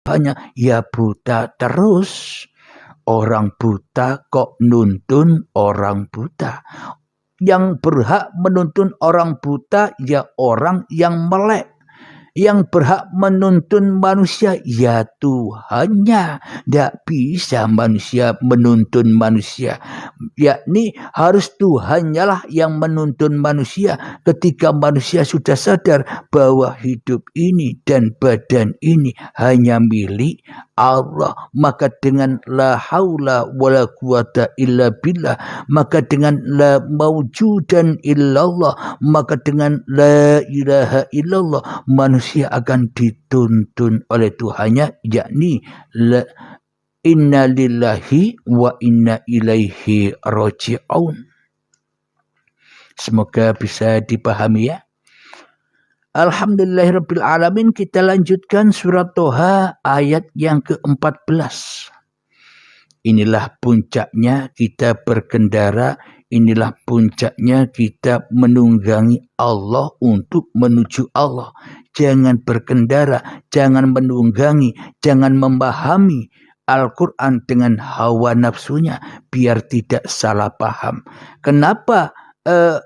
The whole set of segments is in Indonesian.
hanya ya buta terus. Orang buta kok nuntun orang buta. Yang berhak menuntun orang buta ya orang yang melek. Yang berhak menuntun manusia ya Tuhannya. Tidak bisa manusia menuntun manusia. Yakni harus Tuhannya lah yang menuntun manusia. Ketika manusia sudah sadar bahwa hidup ini dan badan ini hanya milik Allah, maka dengan la haula wala quwata illa billah, maka dengan la maujudan illallah, maka dengan la ilaha illallah, manusia akan dituntun oleh Tuhannya, yakni la inna lillahi wa inna ilaihi raji'un. Semoga bisa dipahami ya. Alhamdulillahirabbil alamin. Kita lanjutkan surat Toha ayat yang ke-14. Inilah puncaknya kita berkendara, inilah puncaknya kita menunggangi Allah untuk menuju Allah. Jangan berkendara, jangan menunggangi, jangan memahami Al-Quran dengan hawa nafsunya, biar tidak salah paham. Kenapa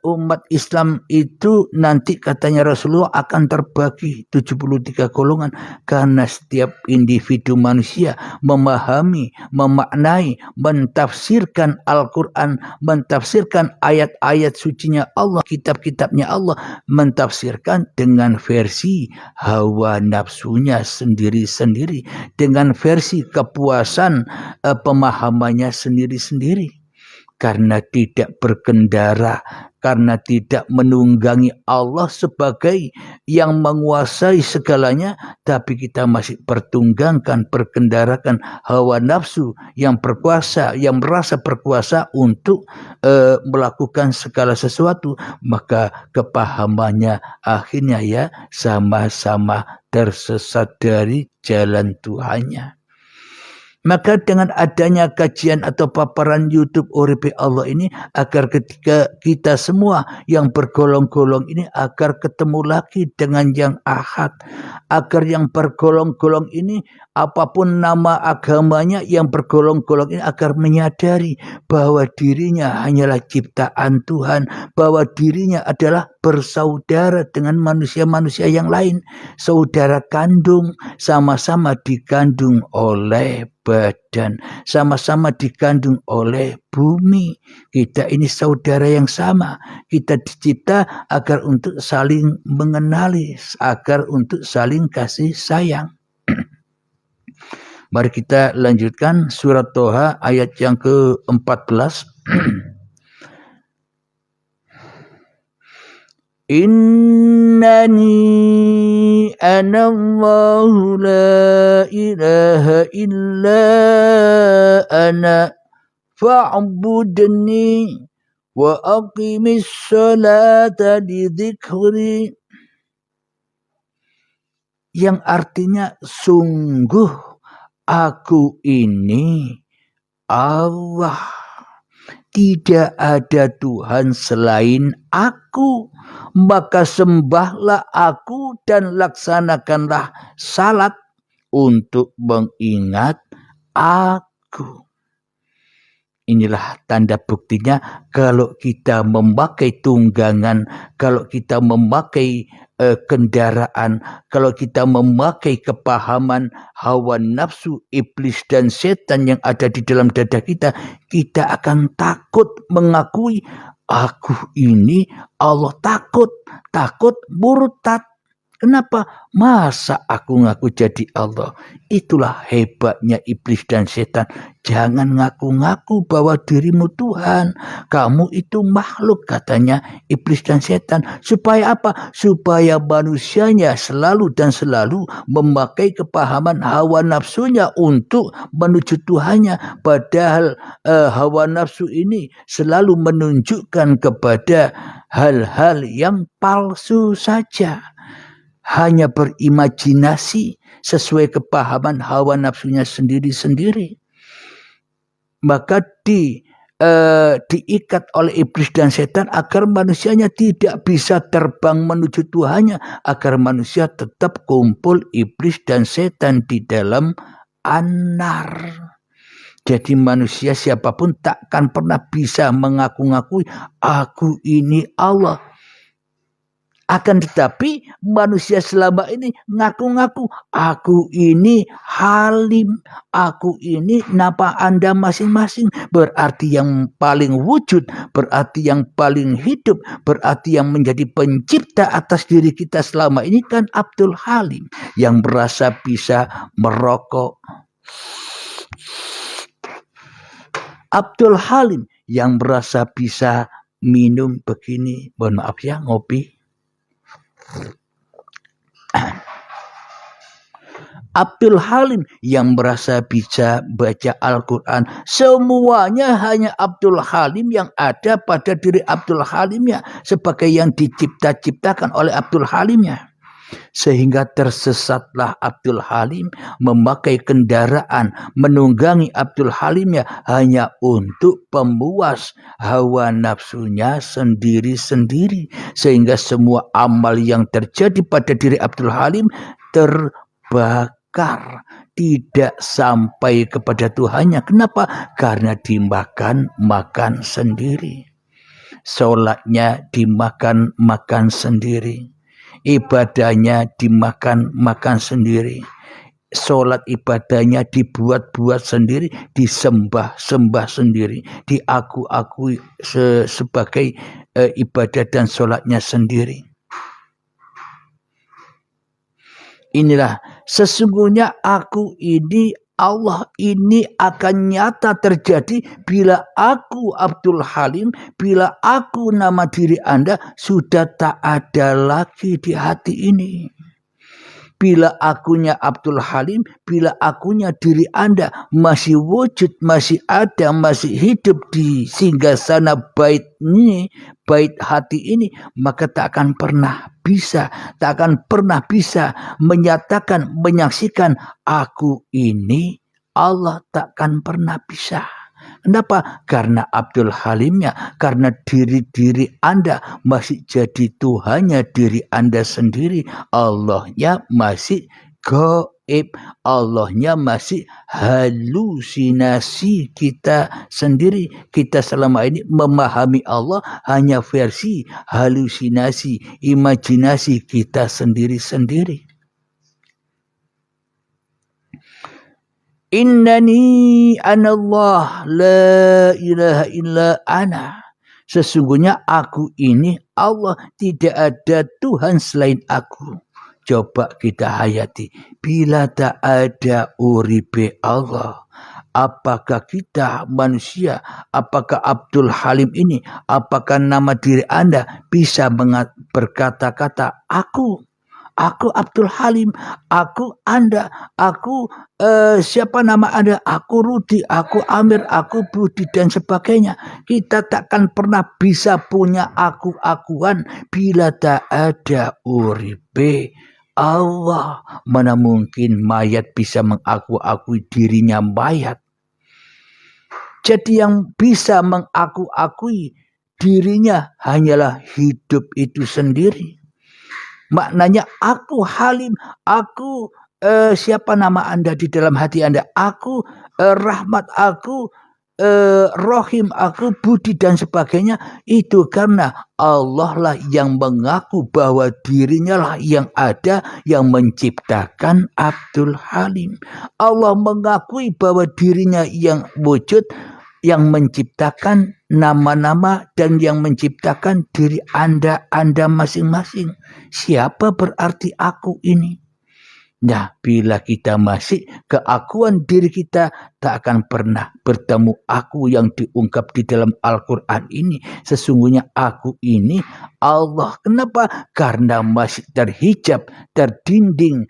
umat Islam itu nanti katanya Rasulullah akan terbagi 73 golongan? Karena setiap individu manusia memahami, memaknai, mentafsirkan Al-Quran, mentafsirkan ayat-ayat sucinya Allah, kitab-kitabnya Allah, mentafsirkan dengan versi hawa nafsunya sendiri-sendiri, dengan versi kepuasan pemahamannya sendiri-sendiri. Karena tidak berkendara, karena tidak menunggangi Allah sebagai yang menguasai segalanya, tapi kita masih bertunggangkan, berkendarakan hawa nafsu yang berkuasa, yang merasa berkuasa untuk melakukan segala sesuatu, maka kepahamannya akhirnya ya sama-sama tersesat dari jalan Tuhannya. Maka dengan adanya kajian atau paparan YouTube Uripi Allah ini, agar ketika kita semua yang bergolong-golong ini agar ketemu lagi dengan yang ahad. Agar yang bergolong-golong ini, apapun nama agamanya, yang bergolong-golong ini agar menyadari bahwa dirinya hanyalah ciptaan Tuhan, bahwa dirinya adalah bersaudara dengan manusia-manusia yang lain, saudara kandung, sama-sama dikandung oleh badan, sama-sama dikandung oleh bumi. Kita ini saudara yang sama. Kita dicipta agar untuk saling mengenali, agar untuk saling kasih sayang. Mari kita lanjutkan surat Toha ayat yang ke-14. Innani anallahu la ilaha illa ana fa'budni wa aqimis salata li dzikri. Yang artinya sungguh aku ini Allah. Tidak ada Tuhan selain aku, maka sembahlah aku dan laksanakanlah salat untuk mengingat aku. Inilah tanda buktinya kalau kita memakai tunggangan, kalau kita memakai kendaraan, kalau kita memakai kepahaman hawa nafsu, iblis dan setan yang ada di dalam dada kita, kita akan takut mengakui aku ini Allah. Takut murtad. Kenapa? Masa aku ngaku jadi Allah? Itulah hebatnya iblis dan setan. Jangan ngaku-ngaku bahwa dirimu Tuhan. Kamu itu makhluk, katanya iblis dan setan. Supaya apa? Supaya manusianya selalu dan selalu memakai kepahaman hawa nafsunya untuk menuju Tuhannya. Padahal hawa nafsu ini selalu menunjukkan kepada hal-hal yang palsu saja. Hanya berimajinasi sesuai kepahaman hawa nafsunya sendiri-sendiri. Maka di diikat oleh iblis dan setan agar manusianya tidak bisa terbang menuju Tuhannya, agar manusia tetap kumpul iblis dan setan di dalam anar. Jadi manusia siapapun takkan pernah bisa mengaku-ngakui aku ini Allah. Akan tetapi manusia selama ini ngaku-ngaku aku ini halim, aku ini napa Anda masing-masing. Berarti yang paling wujud, berarti yang paling hidup, berarti yang menjadi pencipta atas diri kita selama ini kan Abdul Halim, yang merasa bisa merokok. Abdul Halim yang merasa bisa minum begini, mohon maaf ya, ngopi. Abdul Halim yang merasa bisa baca Al-Quran. Semuanya hanya Abdul Halim yang ada pada diri Abdul Halimnya, sebagai yang dicipta-ciptakan oleh Abdul Halimnya. Sehingga tersesatlah Abdul Halim, memakai kendaraan, menunggangi Abdul Halimnya hanya untuk pemuas hawa nafsunya sendiri-sendiri. Sehingga semua amal yang terjadi pada diri Abdul Halim terbakar, tidak sampai kepada Tuhannya. Kenapa? Karena dimakan sendiri. Sholatnya dimakan sendiri. Ibadahnya dimakan sendiri. Sholat ibadahnya dibuat-buat sendiri, disembah sendiri, diaku-akui sebagai ibadah dan sholatnya sendiri. Inilah sesungguhnya aku ini, Allah ini akan nyata terjadi bila aku Abdul Halim, bila aku nama diri Anda sudah tak ada lagi di hati ini. Bila akunya Abdul Halim, bila akunya diri Anda masih wujud, masih ada, masih hidup di singgasana bait ini, bait hati ini, maka tak akan pernah bisa menyatakan, menyaksikan aku ini Allah, takkan pernah bisa. Kenapa? Karena Abdul Halimnya, karena diri Anda masih jadi Tuhannya diri Anda sendiri. Allahnya masih gaib, Allahnya masih halusinasi kita sendiri. Kita selama ini memahami Allah hanya versi halusinasi, imajinasi kita sendiri-sendiri. Innani anallah la ilaha illa ana. Sesungguhnya aku ini Allah, tidak ada Tuhan selain aku. Coba kita hayati, bila tak ada uribe Allah, apakah kita manusia, apakah Abdul Halim ini, apakah nama diri Anda bisa berkata-kata aku Abdul Halim, aku Anda, aku siapa nama Anda, aku Rudi, aku Amir, aku Budi dan sebagainya. Kita takkan pernah bisa punya aku-akuan bila tak ada uribe Allah. Mana mungkin mayat bisa mengaku-akui dirinya mayat. Jadi yang bisa mengaku-akui dirinya hanyalah hidup itu sendiri. Maknanya aku Halim, aku siapa nama Anda di dalam hati Anda, aku Rahmat, aku Rohim, aku Budi dan sebagainya. Itu karena Allah lah yang mengaku bahwa dirinya lah yang ada, yang menciptakan Abdul Halim. Allah mengakui bahwa dirinya yang wujud, yang menciptakan nama-nama dan yang menciptakan diri Anda masing-masing. Siapa berarti aku ini? Nah, bila kita masih keakuan diri kita, tak akan pernah bertemu aku yang diungkap di dalam Al-Quran ini. Sesungguhnya aku ini Allah. Kenapa? Karena masih terhijab, terdinding,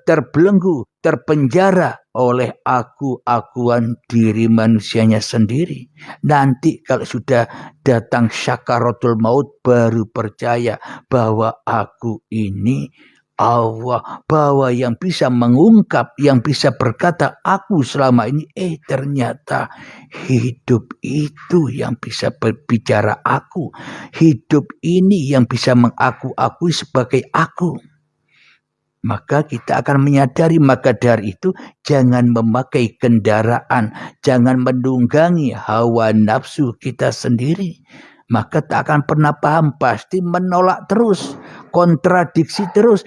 terbelenggu, terpenjara oleh aku-akuan diri manusianya sendiri. Nanti kalau sudah datang syakaratul maut, baru percaya bahwa aku ini Allah, bahwa yang bisa mengungkap, yang bisa berkata aku selama ini, ternyata hidup itu yang bisa berbicara aku. Hidup ini yang bisa mengaku-akui sebagai aku. Maka kita akan menyadari, maka dari itu jangan memakai kendaraan, jangan menunggangi hawa nafsu kita sendiri. Maka tak akan pernah paham, pasti menolak terus, kontradiksi terus.